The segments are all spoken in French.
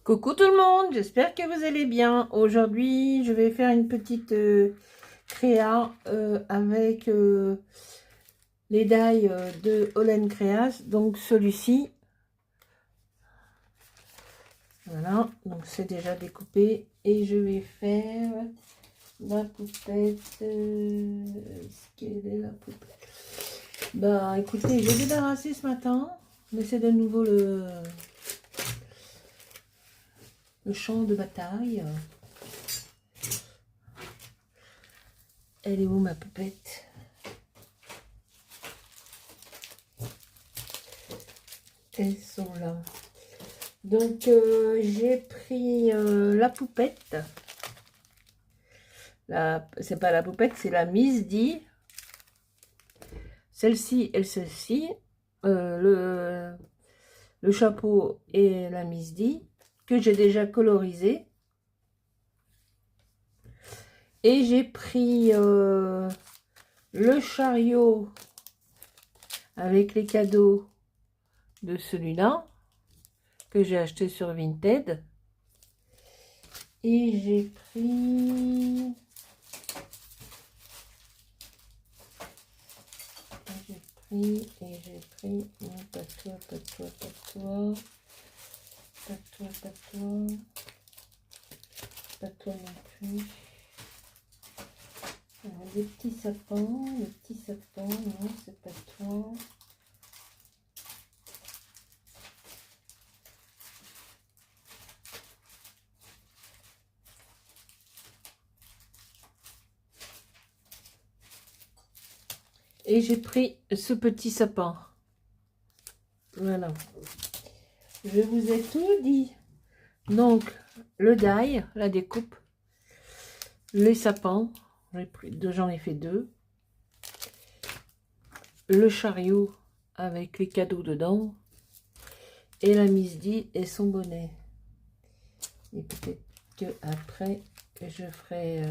Coucou tout le monde, j'espère que vous allez bien. Aujourd'hui, je vais faire une petite créa avec les die de Holland Creas. Donc celui-ci, voilà, donc c'est déjà découpé. Et je vais faire la poupette. Est-ce qu'elle est la poupette? Bah écoutez, j'ai débarrassé ce matin, mais c'est de nouveau le champ de bataille. Elle est où ma poupette? Elles sont là. Donc j'ai pris la poupette. C'est pas la poupette, c'est la Miss D. Celle-ci et celle-ci. Le chapeau et la Miss D que j'ai déjà colorisé. Et j'ai pris le chariot avec les cadeaux de celui-là que j'ai acheté sur Vinted. Et j'ai pris non, pas toi, pas toi, pas toi, pas toi, pas toi, pas toi non plus. Alors, des petits sapins, non, c'est pas toi. Et j'ai pris ce petit sapin. Voilà. Je vous ai tout dit. Donc, le die, la découpe, les sapins, j'en ai fait deux. Le chariot avec les cadeaux dedans. Et la Miss D et son bonnet. Et peut-être que après je ferai...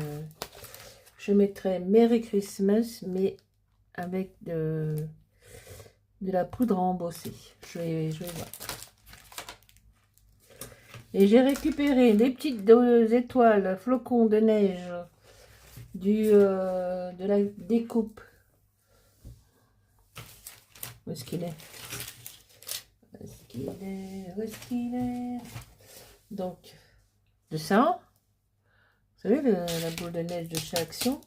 je mettrai Merry Christmas, mais avec de la poudre embossée. Je vais voir. Et j'ai récupéré des petites étoiles, flocons de neige de la découpe. Où est-ce qu'il est? Où est-ce qu'il est? Où est-ce qu'il est? Donc, de ça. Vous savez, la boule de neige de chez Action.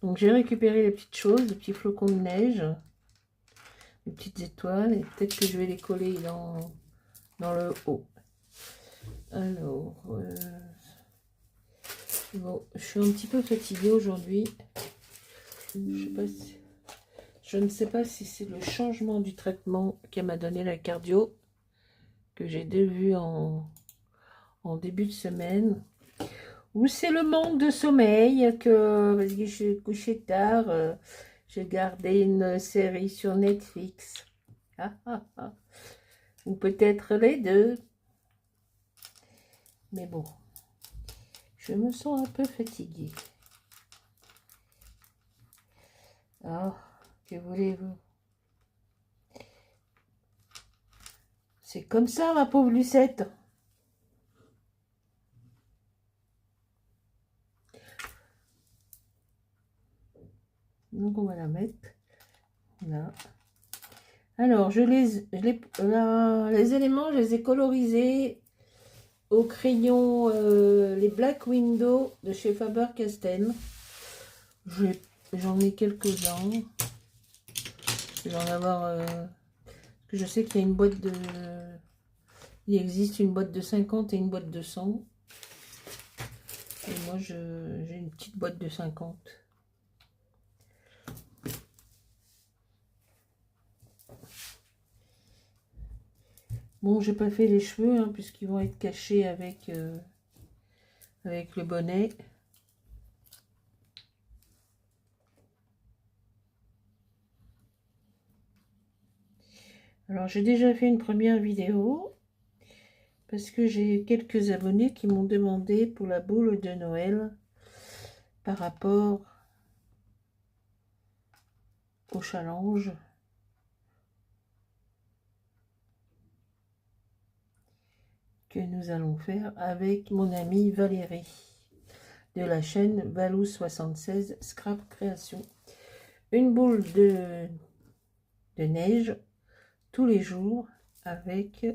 Donc, j'ai récupéré les petites choses, les petits flocons de neige. Les petites étoiles, et peut-être que je vais les coller dans le haut. Alors, bon, je suis un petit peu fatiguée aujourd'hui. Je ne sais pas si c'est le changement du traitement qu'elle m'a donné la cardio, que j'ai vu en début de semaine, ou c'est le manque de sommeil, parce que je suis couchée tard, j'ai gardé une série sur Netflix. Ou peut-être les deux. Mais bon, je me sens un peu fatiguée. Ah, que voulez-vous? C'est comme ça, ma pauvre Lucette. Donc, on va la mettre là. Alors, les éléments, je les ai colorisés au crayon, les Black Window de chez Faber-Castell. J'en ai quelques-uns. Je vais en avoir... je sais qu'il y a une boîte de... Il existe une boîte de 50 et une boîte de 100. Et moi, j'ai une petite boîte de 50. Bon, j'ai pas fait les cheveux, hein, puisqu'ils vont être cachés avec le bonnet. Alors, j'ai déjà fait une première vidéo, parce que j'ai quelques abonnés qui m'ont demandé pour la boule de Noël, par rapport au challenge. que nous allons faire avec mon amie Valérie de la chaîne Valou76 Scrap Création. Une boule de neige tous les jours avec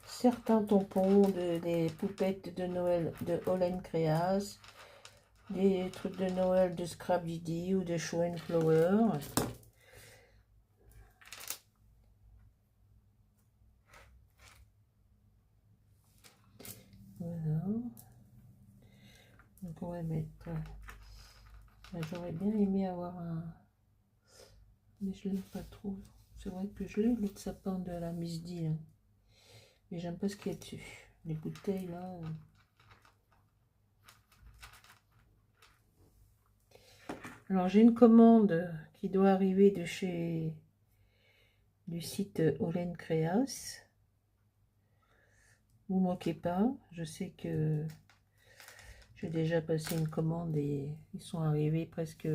certains tampons, des poupettes de Noël de Holland Créas, des trucs de Noël de Scrap Didi ou de Show and Flower. Voilà. Donc on va mettre... J'aurais bien aimé avoir un... Mais je l'aime pas trop. C'est vrai que je l'ai, l'autre sapin de la Miss D. Mais j'aime pas ce qu'il y a dessus. Les bouteilles là... Alors j'ai une commande qui doit arriver de chez du site Holland Créas. Vous moquez pas, je sais que j'ai déjà passé une commande et ils sont arrivés presque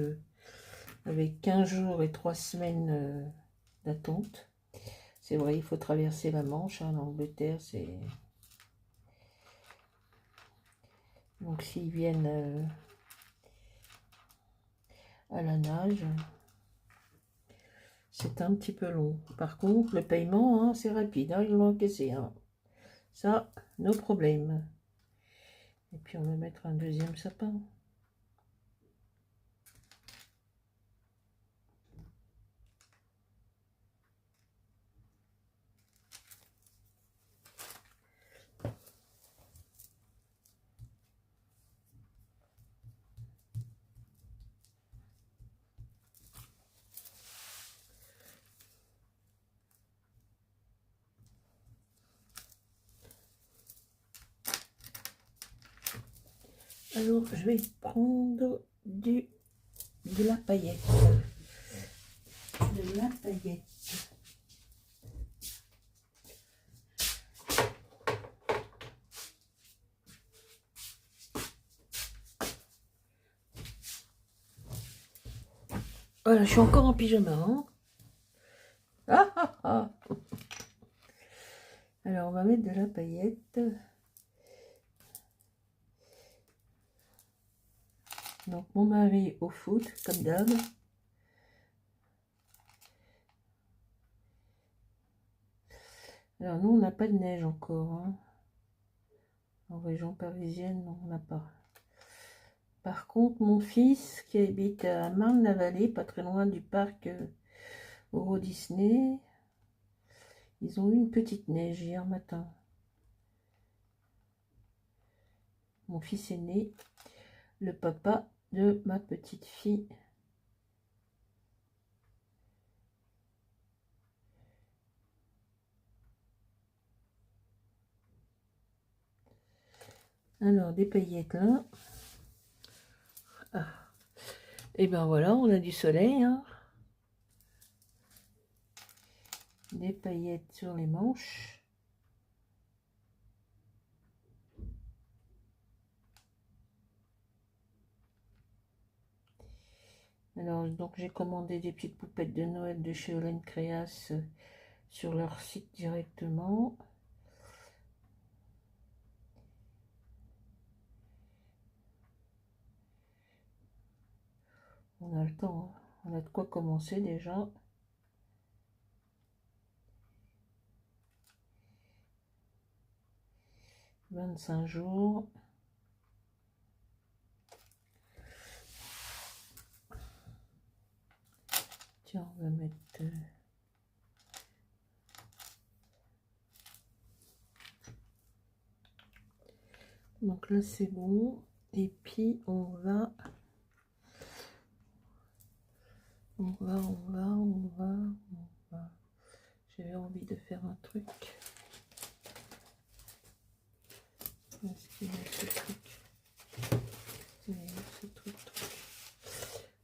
avec 15 jours et 3 semaines d'attente. C'est vrai, il faut traverser la Manche, hein, l'Angleterre, c'est... Donc s'ils viennent à la nage, c'est un petit peu long. Par contre, le paiement, hein, c'est rapide, hein, ils l'ont encaissé. Hein. Ça, nos problèmes. Et puis on va mettre un deuxième sapin. Alors, je vais prendre de la paillette. De la paillette. Voilà, je suis encore en pyjama. Hein. Ah, ah, ah. Alors, on va mettre de la paillette. Donc, mon mari au foot, comme d'hab. Alors, nous, on n'a pas de neige encore. Hein. En région parisienne, non, on n'a pas. Par contre, mon fils, qui habite à Marne-la-Vallée, pas très loin du parc Euro Disney, ils ont eu une petite neige hier matin. Mon fils aîné, le papa de ma petite fille. Alors, des paillettes là. Ah. Et ben voilà, on a du soleil. Hein. Des paillettes sur les manches. Alors, donc j'ai commandé des petites poupettes de Noël de chez Holland Créas sur leur site directement. On a le temps, hein. On a de quoi commencer déjà. « 25 jours. » Tiens, on va mettre... Donc là, c'est bon. Et puis, on va... J'avais envie de faire un truc. Est-ce qu'il y a ce truc? Il est où ce truc?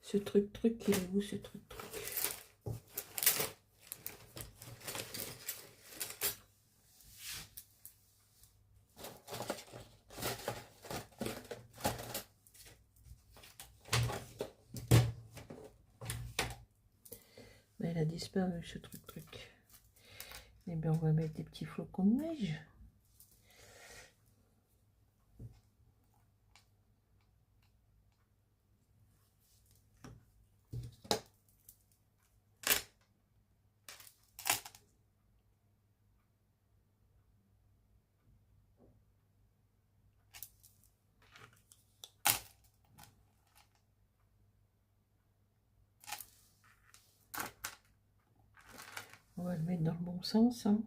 Ce truc, il est où ce truc? Mais il a disparu ce truc. Et ben bien, on va mettre des petits flocons de neige. On va le mettre dans le bon sens, hein.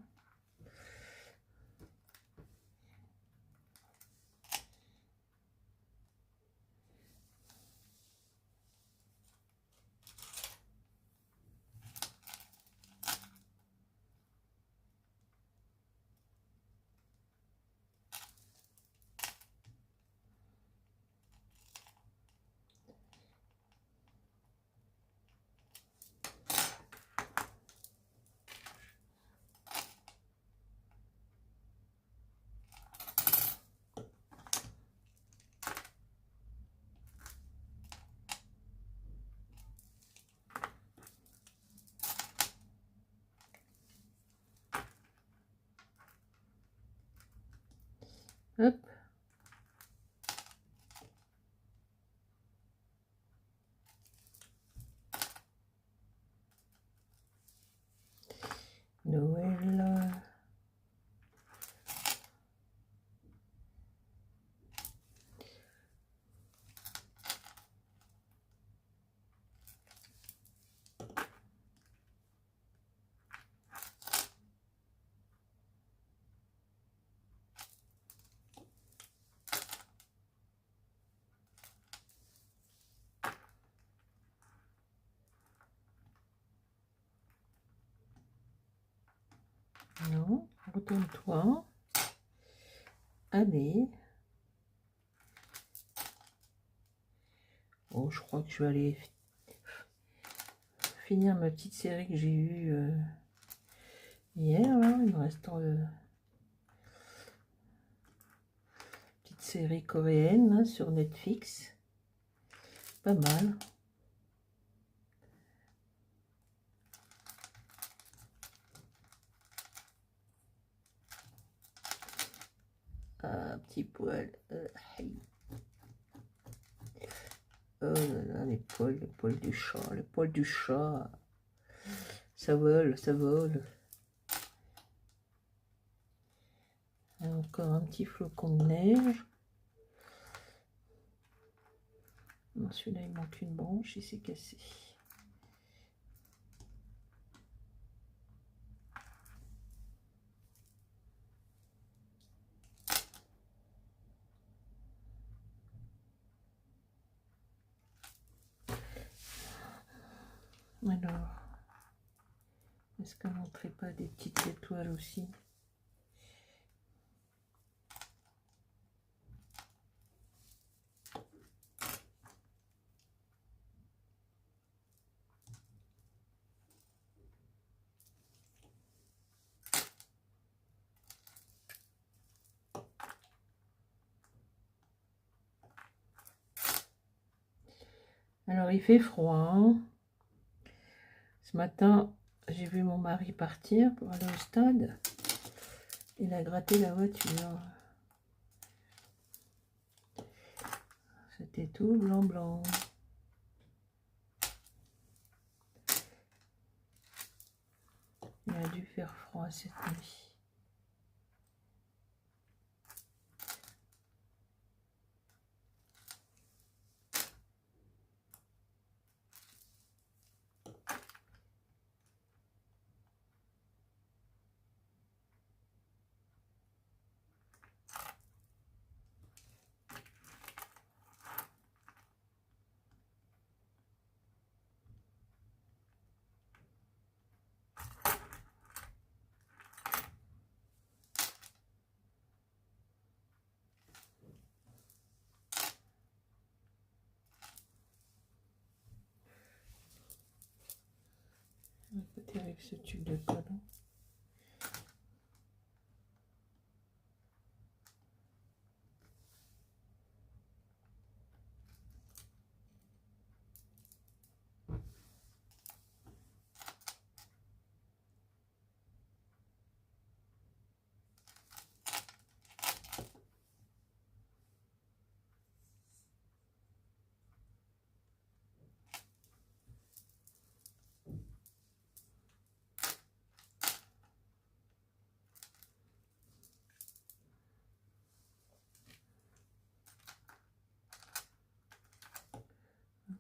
Hop. Noël. Non, retourne-toi. Allez. Oh, je crois que je vais aller finir ma petite série que j'ai eue hier. Là. Il me reste petite série coréenne là, sur Netflix. Pas mal. Ah, petit poil. Oh là là, les poils du chat, les poils du chat. Ça vole, ça vole. Encore un petit flocon de neige. Celui-là, il manque une branche, il s'est cassé. Alors, est-ce qu'on ne montrait pas des petites étoiles aussi? Alors, il fait froid, hein. Ce matin, j'ai vu mon mari partir pour aller au stade. Il a gratté la voiture. C'était tout blanc blanc. Il a dû faire froid cette nuit. On va côté avec ce tube de colle.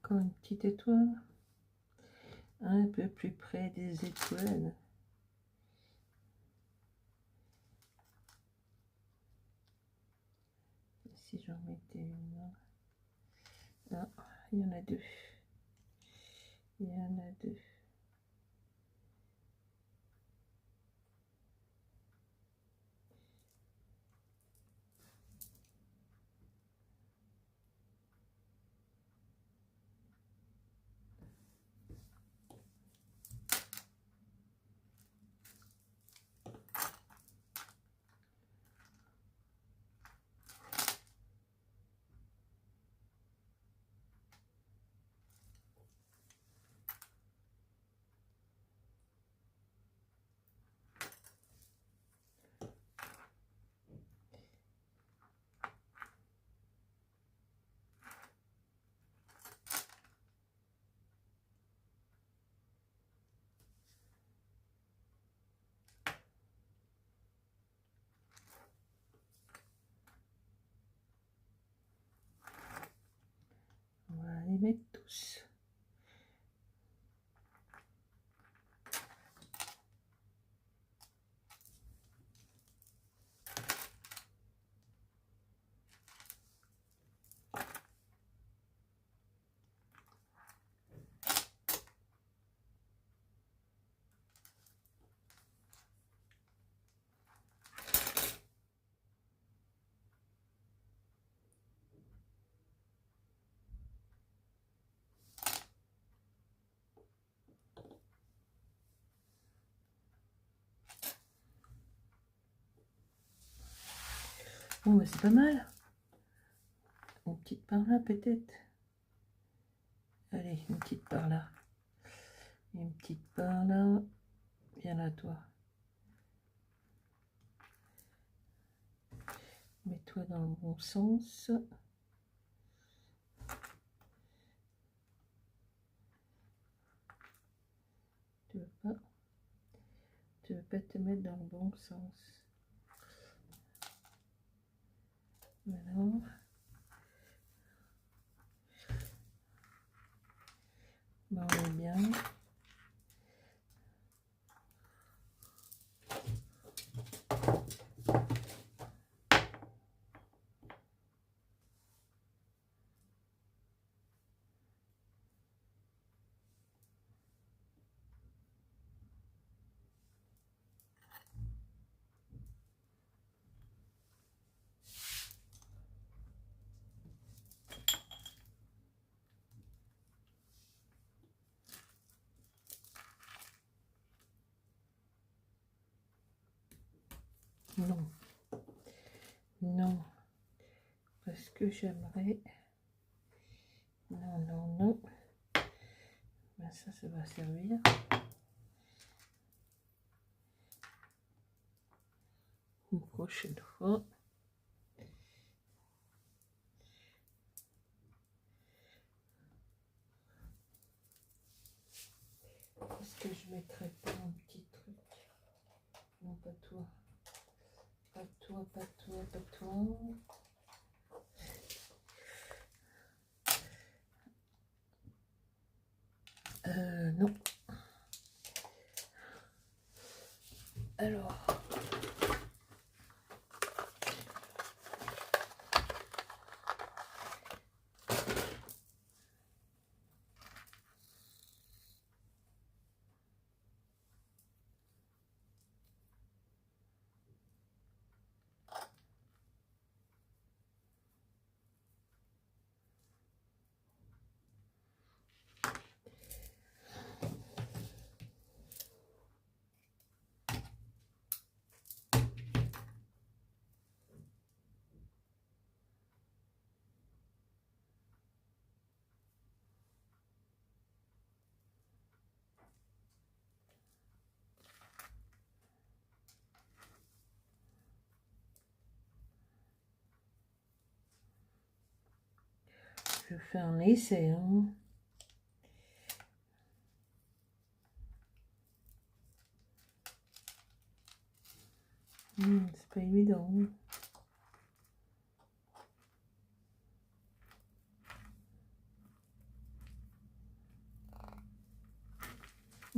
encore une petite étoile. Un peu plus près des étoiles. Si j'en mettais une. Non, il y en a deux. Il y en a deux. On va les mettre tous. Bon, bah, c'est pas mal. Une petite par là, peut-être. Allez, une petite par là. Une petite par là. Viens là, toi. Mets-toi dans le bon sens. Tu veux pas te mettre dans le bon sens. Voilà. Bon, on est bien. Non. Non. Parce que j'aimerais... Non, non, non. Ben ça va servir. Une prochaine fois. Est-ce que je mettrais pas un petit truc? Non, pas toi. Pas toi, pas toi, pas toi. Non. Alors. Je fais un essai. Hein. C'est pas évident.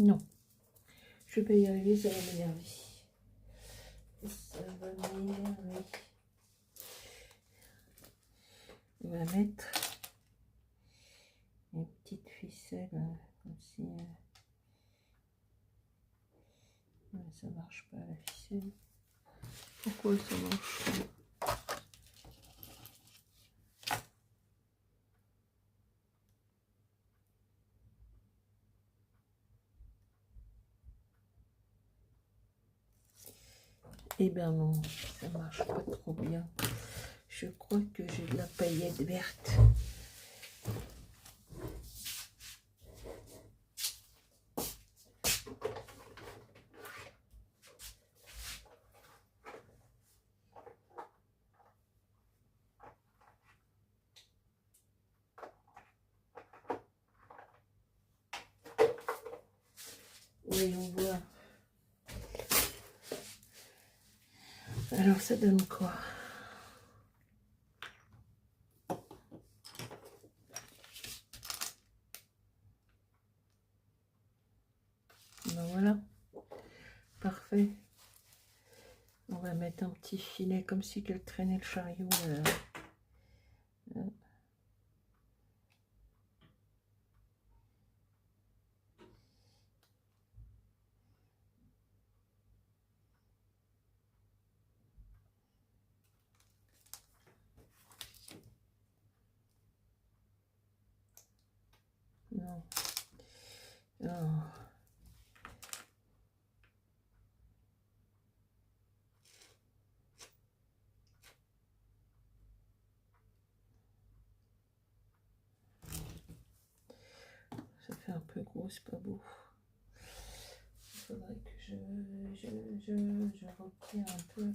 Non, je vais pas y arriver, ça va m'énerver. Ça va m'énerver. On va mettre une petite ficelle comme si ça marche pas la ficelle. Pourquoi ça marche pas? Eh ben non, ça marche pas trop bien. Je crois que j'ai de la paillette verte. Voyons voir. Alors ça donne quoi? Ben voilà, parfait. On va mettre un petit filet comme si qu'elle traînait le chariot. Non. Non. Ça fait un peu gros, c'est pas beau. Il faudrait que je retire un peu.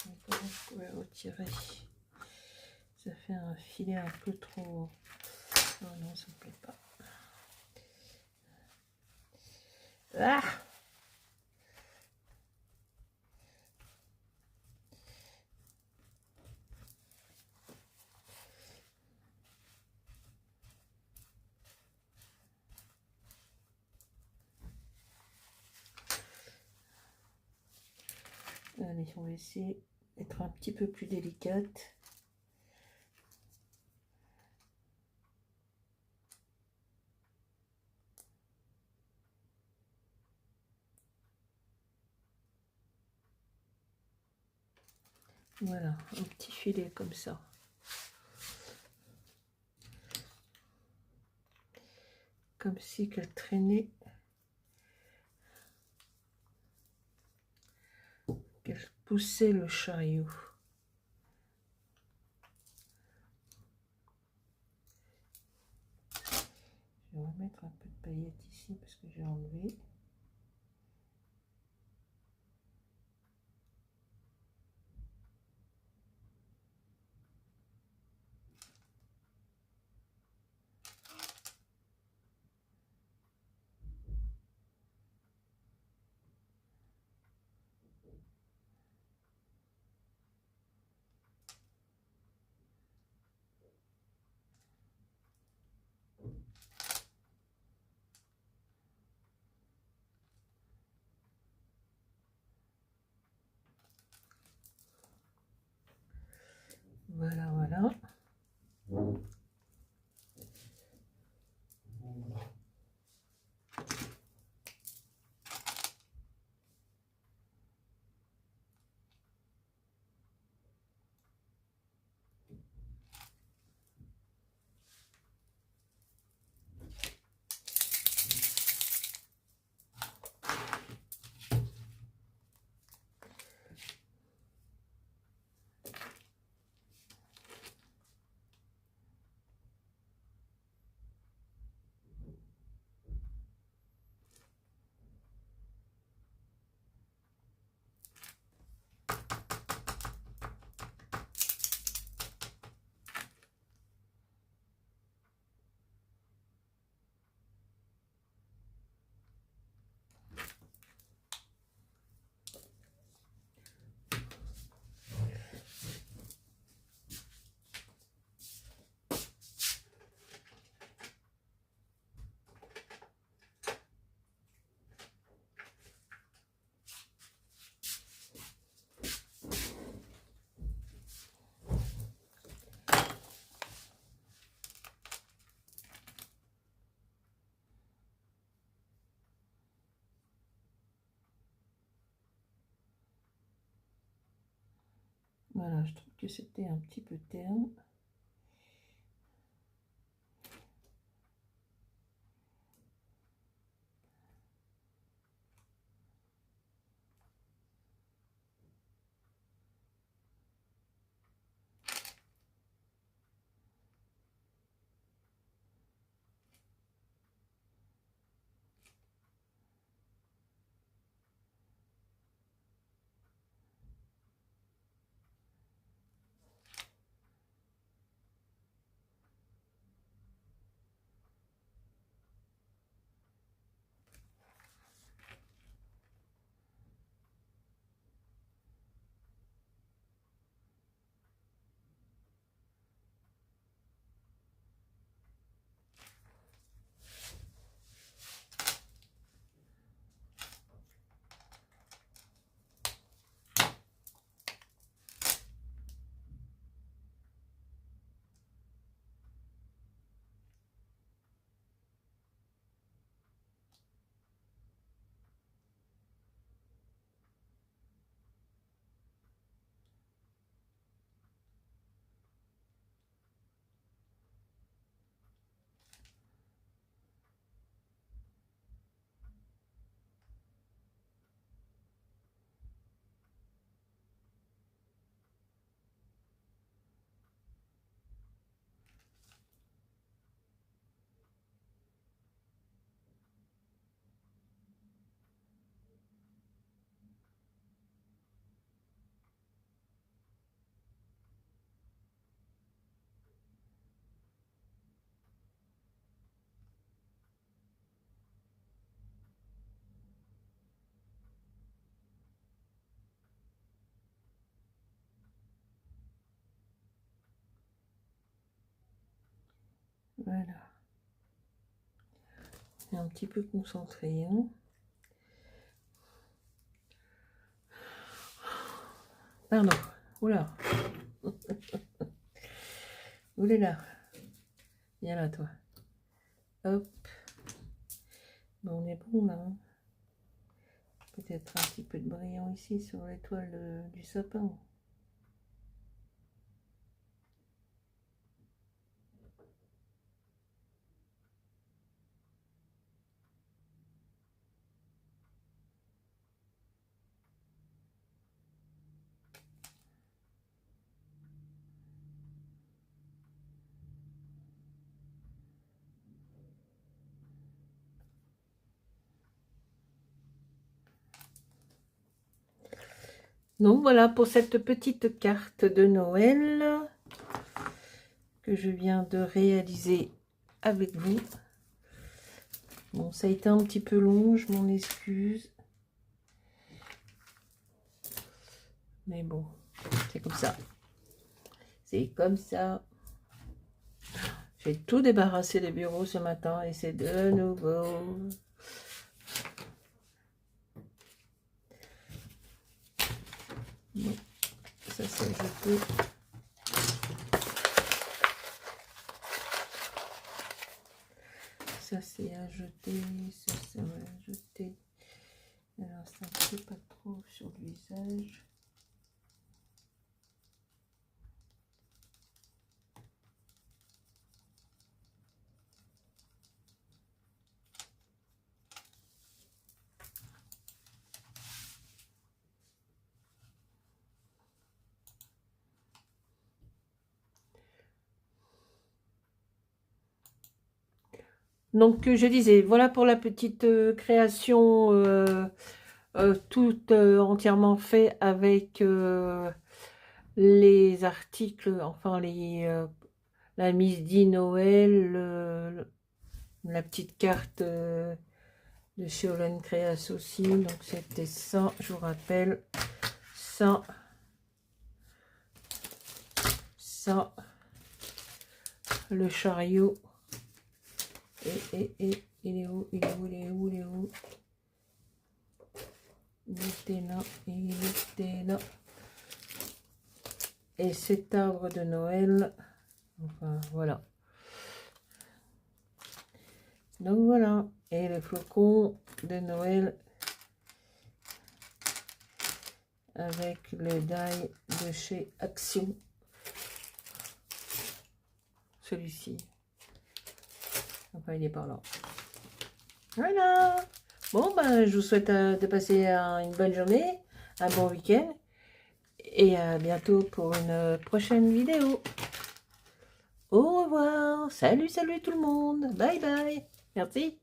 Mais comment je pourrais retirer? Ça fait un filet un peu trop... Non, non, ça me plaît pas. Ah! Allez, on va essayer d'être un petit peu plus délicate. Voilà, un petit filet comme ça. Comme si qu'elle traînait, qu'elle poussait le chariot. Je vais remettre un peu de paillettes ici parce que j'ai enlevé. Voilà, voilà. Voilà, je trouve que c'était un petit peu terne. Voilà. Et un petit peu concentré. Hein. Pardon. Oula. Oula là. Viens là, toi. Hop. Bon, on est bon là. Hein. Peut-être un petit peu de brillant ici sur l'étoile du sapin. Donc voilà pour cette petite carte de Noël que je viens de réaliser avec vous. Bon, ça a été un petit peu long, je m'en excuse. Mais bon, c'est comme ça. C'est comme ça. J'ai tout débarrassé des bureaux ce matin et c'est de nouveau. Bon, ça c'est jeté. Ça c'est à jeter. Ça c'est à jeter. Alors ça ne fait pas trop sur le visage. Donc, je disais, voilà pour la petite création, toute entièrement fait avec les articles, enfin, la Miss Di Noël, la petite carte de chez Holland Créas aussi. Donc, c'était ça, je vous rappelle, ça, ça, le chariot. Et, il est où, il est où, il est où, il est où? Il était là, il était là. Et cet arbre de Noël, enfin voilà. Donc voilà, et le flocon de Noël avec le die de chez Action. Celui-ci. Enfin, il est par là. Voilà. Bon, ben, je vous souhaite de passer une bonne journée, un bon week-end. Et à bientôt pour une prochaine vidéo. Au revoir. Salut, salut tout le monde. Bye bye. Merci.